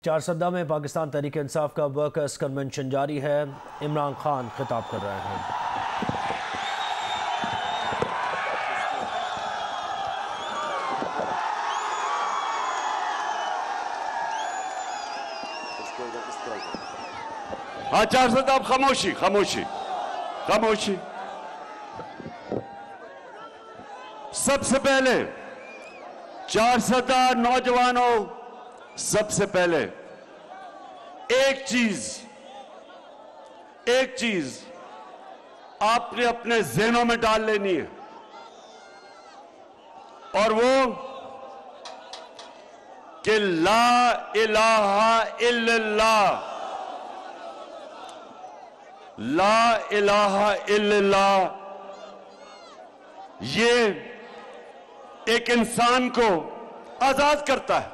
चारसद्दा में पाकिस्तान तहरीक इंसाफ का workers convention जारी है। इमरान खान खिताब कर रहे हैं। हाँ चारसद्दा, अब खामोशी खामोशी खामोशी। सबसे पहले चारसद्दा नौजवानों, सबसे पहले एक चीज आपने अपने ज़हनों में डाल लेनी है, और वो कि ला इलाहा इल्लल्लाह, ला इलाहा इल्लल्लाह ये एक इंसान को आजाद करता है,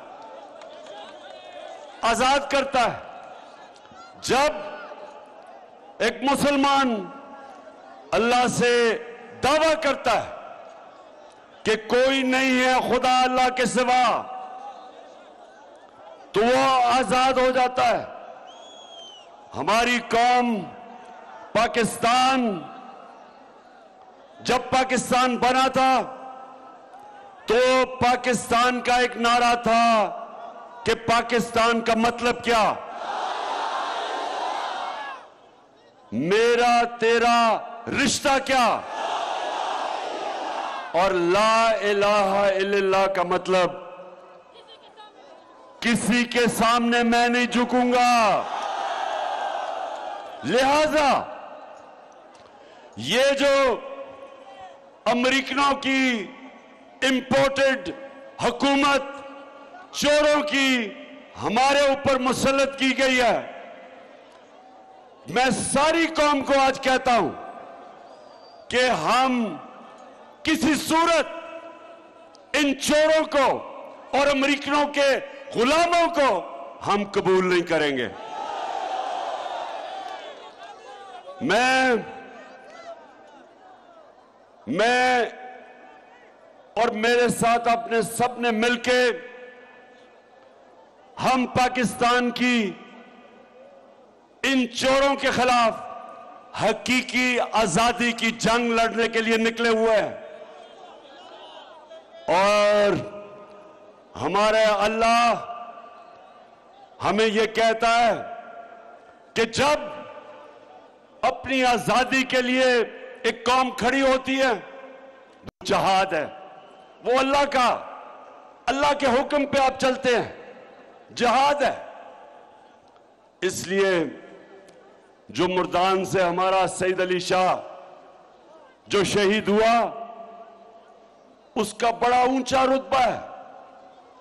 आजाद करता है। जब एक मुसलमान अल्लाह से दावा करता है कि कोई नहीं है खुदा अल्लाह के सिवा, तो वो आजाद हो जाता है। हमारी कौम पाकिस्तान, जब पाकिस्तान बना था तो पाकिस्तान का एक नारा था कि पाकिस्तान का मतलब क्या, मेरा तेरा रिश्ता क्या, और ला इलाहा इल्लल्लाह का मतलब किसी के सामने मैं नहीं झुकूंगा। लिहाजा ये जो अमेरिकनों की इंपोर्टेड हुकूमत चोरों की हमारे ऊपर मुसल्लत की गई है, मैं सारी कौम को आज कहता हूं कि हम किसी सूरत इन चोरों को और अमेरिकनों के गुलामों को हम कबूल नहीं करेंगे। मैं और मेरे साथ अपने सबने मिलके हम पाकिस्तान की इन चोरों के खिलाफ हकीकी आजादी की जंग लड़ने के लिए निकले हुए हैं, और हमारे अल्लाह हमें यह कहता है कि जब अपनी आजादी के लिए एक कौम खड़ी होती है, जहाद है वो अल्लाह के हुक्म पे आप चलते हैं, जहाद है। इसलिए जो मुर्दान से हमारा सईद अली शाह जो शहीद हुआ, उसका बड़ा ऊंचा रुतबा है,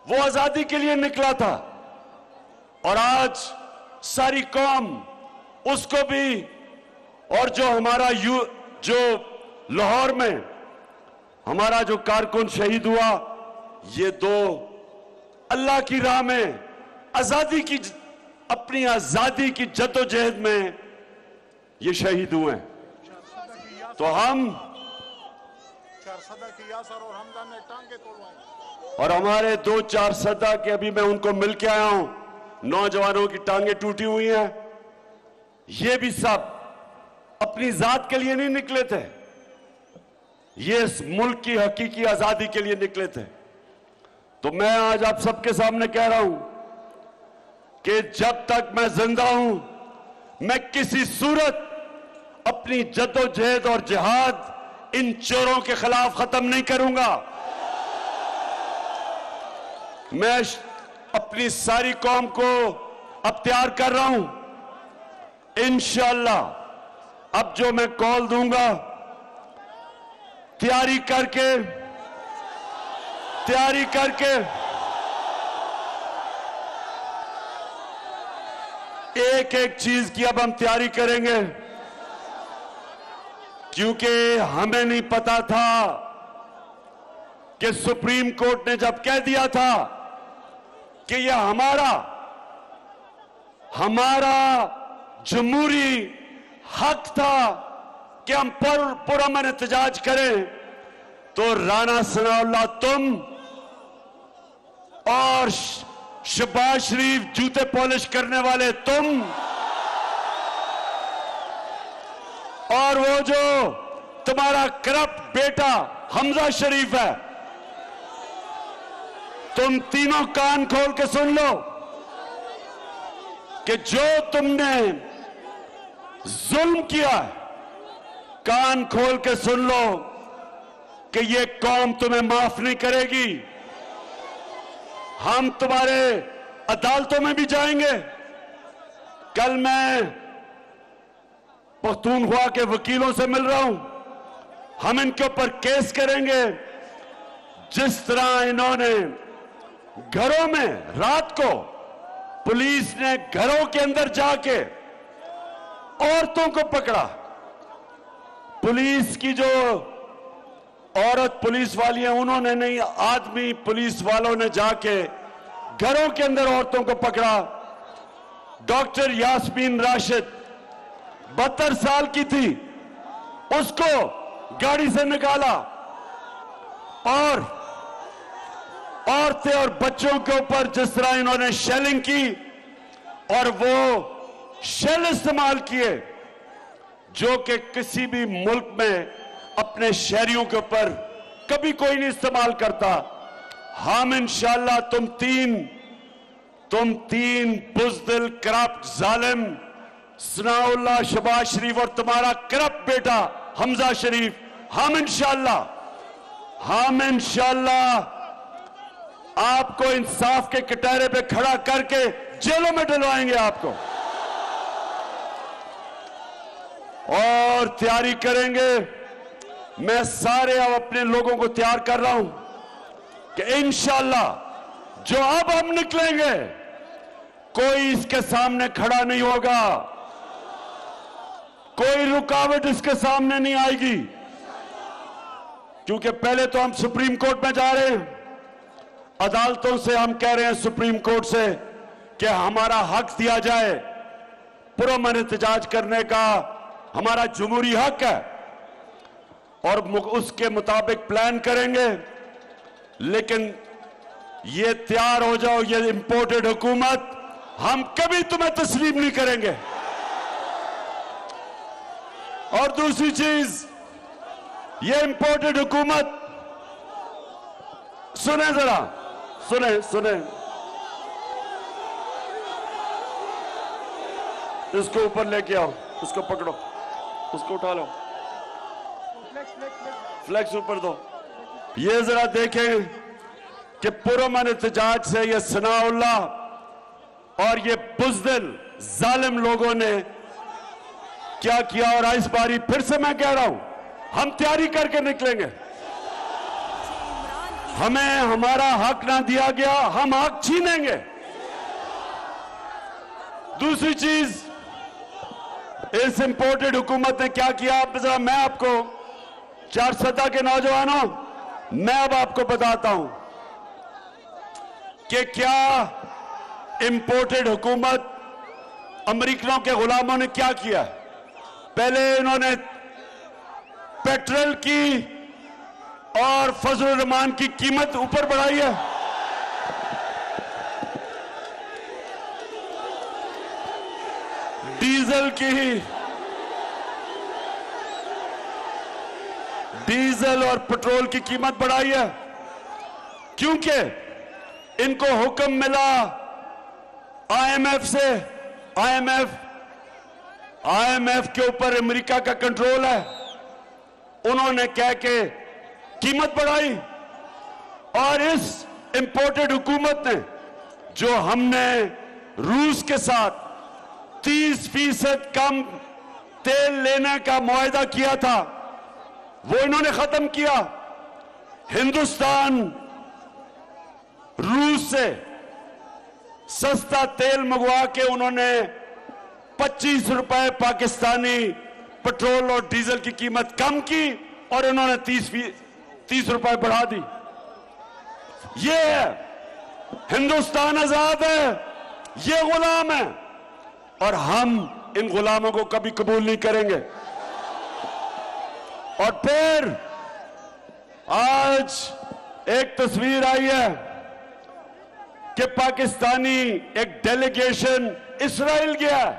वो आजादी के लिए निकला था, और आज सारी कौम उसको भी, और जो हमारा जो लाहौर में हमारा जो कारकुन शहीद हुआ, ये दो अल्लाह की राह में आजादी की, अपनी आजादी की जद्दोजहद में ये शहीद हुए हैं। तो हम और हमारे 2 चारसद्दा के, अभी मैं उनको मिल के आया हूं, नौजवानों की टांगे टूटी हुई हैं, ये भी सब अपनी जात के लिए नहीं निकले थे, ये इस मुल्क की हकीकी आजादी के लिए निकले थे। तो मैं आज आप सबके सामने कह रहा हूं कि जब तक मैं जिंदा हूं, मैं किसी सूरत अपनी जद्दोजहद और जिहाद इन चोरों के खिलाफ खत्म नहीं करूंगा। मैं अपनी सारी कौम को अब तैयार कर रहा हूं, इंशाअल्लाह अब जो मैं कॉल दूंगा, तैयारी करके एक एक चीज की अब हम तैयारी करेंगे, क्योंकि हमें नहीं पता था कि सुप्रीम कोर्ट ने जब कह दिया था कि यह हमारा जमहूरी हक था कि हम पुरअमन एहतजाज करें, तो राना सनाउल्लाह तुम और शहबाज शरीफ जूते पॉलिश करने वाले तुम, और वो जो तुम्हारा करप्ट बेटा हमजा शरीफ है, तुम तीनों कान खोल के सुन लो कि जो तुमने जुल्म किया है, कान खोल के सुन लो कि ये कौम तुम्हें माफ नहीं करेगी। हम तुम्हारे अदालतों में भी जाएंगे। कल मैं पख्तूनख्वा के वकीलों से मिल रहा हूं, हम इनके ऊपर केस करेंगे। जिस तरह इन्होंने घरों में रात को पुलिस ने घरों के अंदर जाके औरतों को पकड़ा, पुलिस की जो औरत पुलिस वाली है उन्होंने नहीं, आदमी पुलिस वालों ने जाके घरों के अंदर औरतों को पकड़ा। डॉक्टर यास्मीन राशिद 72 साल की थी, उसको गाड़ी से निकाला और औरतें और बच्चों के ऊपर जिस तरह इन्होंने शेलिंग की, और वो शेल इस्तेमाल किए जो कि किसी भी मुल्क में अपने शहरियों के ऊपर कभी कोई नहीं इस्तेमाल करता। हम इंशाअल्लाह तुम तीन बुज़दिल करप्ट जालिम सनाउल्लाह शहबाज शरीफ और तुम्हारा करप्ट बेटा हमजा शरीफ, हम इंशाअल्लाह आपको इंसाफ के कटहरे पे खड़ा करके जेलों में डलवाएंगे आपको, और तैयारी करेंगे। मैं सारे अब अपने लोगों को तैयार कर रहा हूं कि इंशाअल्लाह जो अब हम निकलेंगे कोई इसके सामने खड़ा नहीं होगा, कोई रुकावट इसके सामने नहीं आएगी, क्योंकि पहले तो हम सुप्रीम कोर्ट में जा रहे हैं, अदालतों से हम कह रहे हैं सुप्रीम कोर्ट से कि हमारा हक दिया जाए, पुरअमन एहतजाज करने का हमारा जमहूरी हक है, और उसके मुताबिक प्लान करेंगे। लेकिन ये तैयार हो जाओ, ये इंपोर्टेड हुकूमत हम कभी तुम्हें तस्लीम नहीं करेंगे। और दूसरी चीज, ये इंपोर्टेड हुकूमत, सुने जरा, सुने इसको ऊपर लेके आओ, इसको पकड़ो, उसको उठा लो, फ्लैक्स ऊपर दो। ये जरा देखें कि पुरअमन एहतजाज से ये सनाउल्लाह और ये बुज़दिल जालिम लोगों ने क्या किया, और इस बारी फिर से मैं कह रहा हूं, हम तैयारी करके निकलेंगे। हमें हमारा हक ना दिया गया, हम हक छीनेंगे। दूसरी चीज, इस इंपोर्टेड हुकूमत ने क्या किया, मैं आपको चारसदा के नौजवानों, मैं अब आपको बताता हूं कि क्या इंपोर्टेड हुकूमत, अमेरिकनों के गुलामों ने क्या किया। पहले इन्होंने पेट्रोल की और फजल रहमान की कीमत ऊपर बढ़ाई है, डीजल और पेट्रोल की कीमत बढ़ाई है, क्योंकि इनको हुक्म मिला आईएमएफ से। आईएमएफ के ऊपर अमेरिका का कंट्रोल है, उन्होंने कह के कीमत बढ़ाई। और इस इंपोर्टेड हुकूमत ने, जो हमने रूस के साथ 30% कम तेल लेने का मुआहदा किया था, वो इन्होंने खत्म किया। हिंदुस्तान रूस से सस्ता तेल मंगवा के उन्होंने 25 रुपए पाकिस्तानी पेट्रोल और डीजल की कीमत कम की, और इन्होंने 30 रुपए बढ़ा दी। ये है हिंदुस्तान आजाद है, ये गुलाम है, और हम इन गुलामों को कभी कबूल नहीं करेंगे। और फिर आज एक तस्वीर आई है कि पाकिस्तानी एक डेलीगेशन इस्राइल गया है,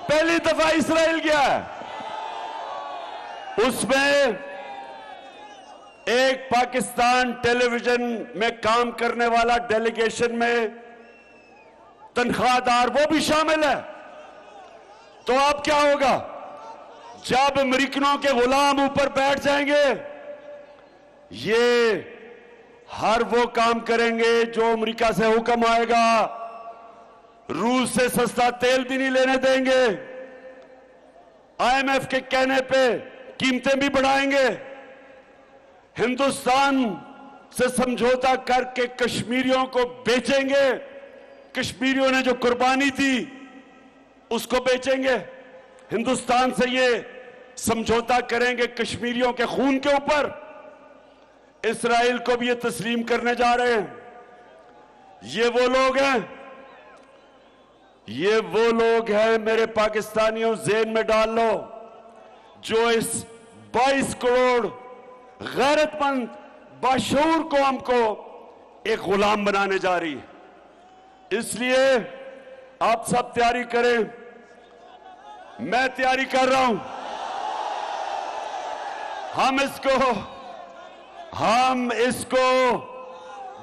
पहली दफा इस्राइल गया है। उसमें एक पाकिस्तान टेलीविजन में काम करने वाला डेलीगेशन में तनख्वाहदार वो भी शामिल है। तो अब क्या होगा जब अमेरिकनों के गुलाम ऊपर बैठ जाएंगे? ये हर वो काम करेंगे जो अमेरिका से हुक्म आएगा। रूस से सस्ता तेल भी नहीं लेने देंगे। आईएमएफ के कहने पे कीमतें भी बढ़ाएंगे। हिंदुस्तान से समझौता करके कश्मीरियों को बेचेंगे। कश्मीरियों ने जो कुर्बानी दी उसको बेचेंगे। हिंदुस्तान से ये समझौता करेंगे कश्मीरियों के खून के ऊपर। इस्राइल को भी ये तस्लीम करने जा रहे हैं। ये वो लोग हैं, ये वो लोग हैं, मेरे पाकिस्तानियों ज़हन में डाल लो, जो इस 22 करोड़ गैरतमंद बाशऊर कौम को एक गुलाम बनाने जा रही है। इसलिए आप सब तैयारी करें, मैं तैयारी कर रहा हूं। हम इसको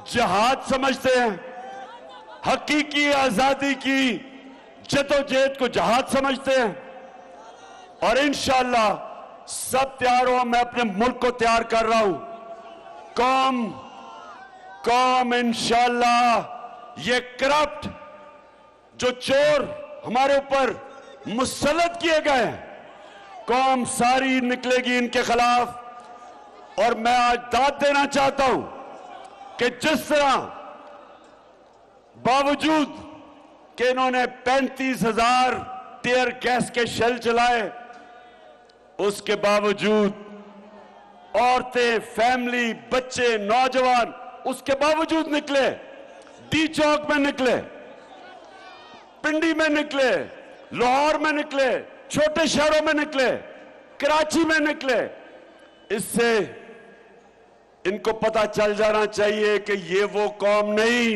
जहाद समझते हैं। हकीकी आजादी की जदोजहद को जहाद समझते हैं। और इंशाअल्लाह सब तैयार हो। मैं अपने मुल्क को तैयार कर रहा हूं। कौम इंशाअल्लाह ये करप्ट जो चोर हमारे ऊपर मुसल्लत किए गए हैं, कौम सारी निकलेगी इनके खिलाफ। और मैं आज दाद देना चाहता हूं कि जिस तरह बावजूद कि इन्होंने 35,000 टीयर गैस के शेल चलाए, उसके बावजूद औरतें, फैमिली, बच्चे, नौजवान उसके बावजूद निकले। डी चौक में निकले, पिंडी में निकले, लाहौर में निकले, छोटे शहरों में निकले, कराची में निकले। इससे इनको पता चल जाना चाहिए कि ये वो कौम नहीं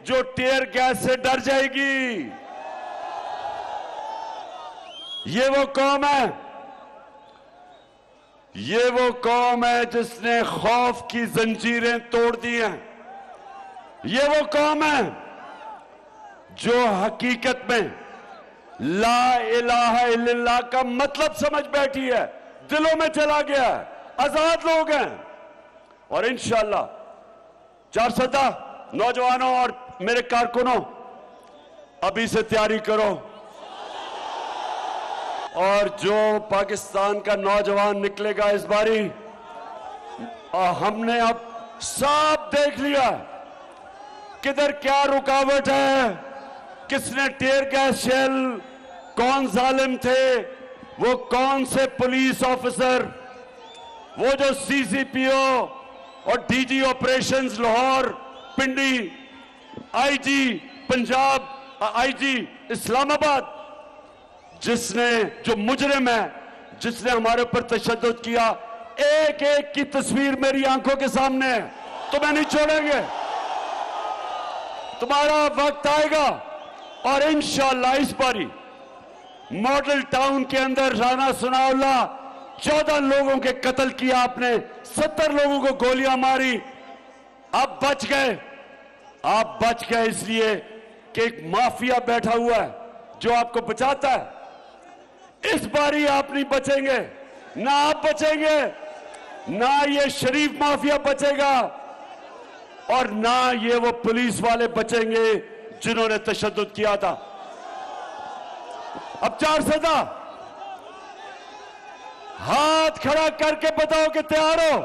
जो टीयर गैस से डर जाएगी। ये वो कौम है, ये वो कौम है जिसने खौफ की जंजीरें तोड़ दी हैं। ये वो कौम है जो हकीकत में ला इलाहा इल्लल्लाह का मतलब समझ बैठी है, दिलों में चला गया है, आजाद लोग हैं। और इंशाअल्लाह 400 नौजवानों और मेरे कारकुनों, अभी से तैयारी करो। और जो पाकिस्तान का नौजवान निकलेगा इस बारी, हमने अब सब देख लिया किधर क्या रुकावट है, किसने टीयर गैस शेल, कौन जालिम थे, वो कौन से पुलिस ऑफिसर, वो जो सीसीपीओ और डीजी ऑपरेशंस लाहौर, पिंडी, आईजी पंजाब, आईजी इस्लामाबाद, जिसने, जो मुजरिम है, जिसने हमारे ऊपर तशद्दुद किया, एक एक की तस्वीर मेरी आंखों के सामने है। तुम्हें नहीं छोड़ेंगे, तुम्हारा वक्त आएगा। और इंशाअल्लाह इस बारी मॉडल टाउन के अंदर राना सनाउल्लाह 14 लोगों के कत्ल किया आपने, 70 लोगों को गोलियां मारी। आप बच गए, आप बच गए इसलिए कि एक माफिया बैठा हुआ है जो आपको बचाता है। इस बारी आप नहीं बचेंगे, ना आप बचेंगे, ना ये शरीफ माफिया बचेगा, और ना ये वो पुलिस वाले बचेंगे जिन्होंने तशद्दुद किया था। अब 400 हाथ खड़ा करके बताओ कि तैयार हो।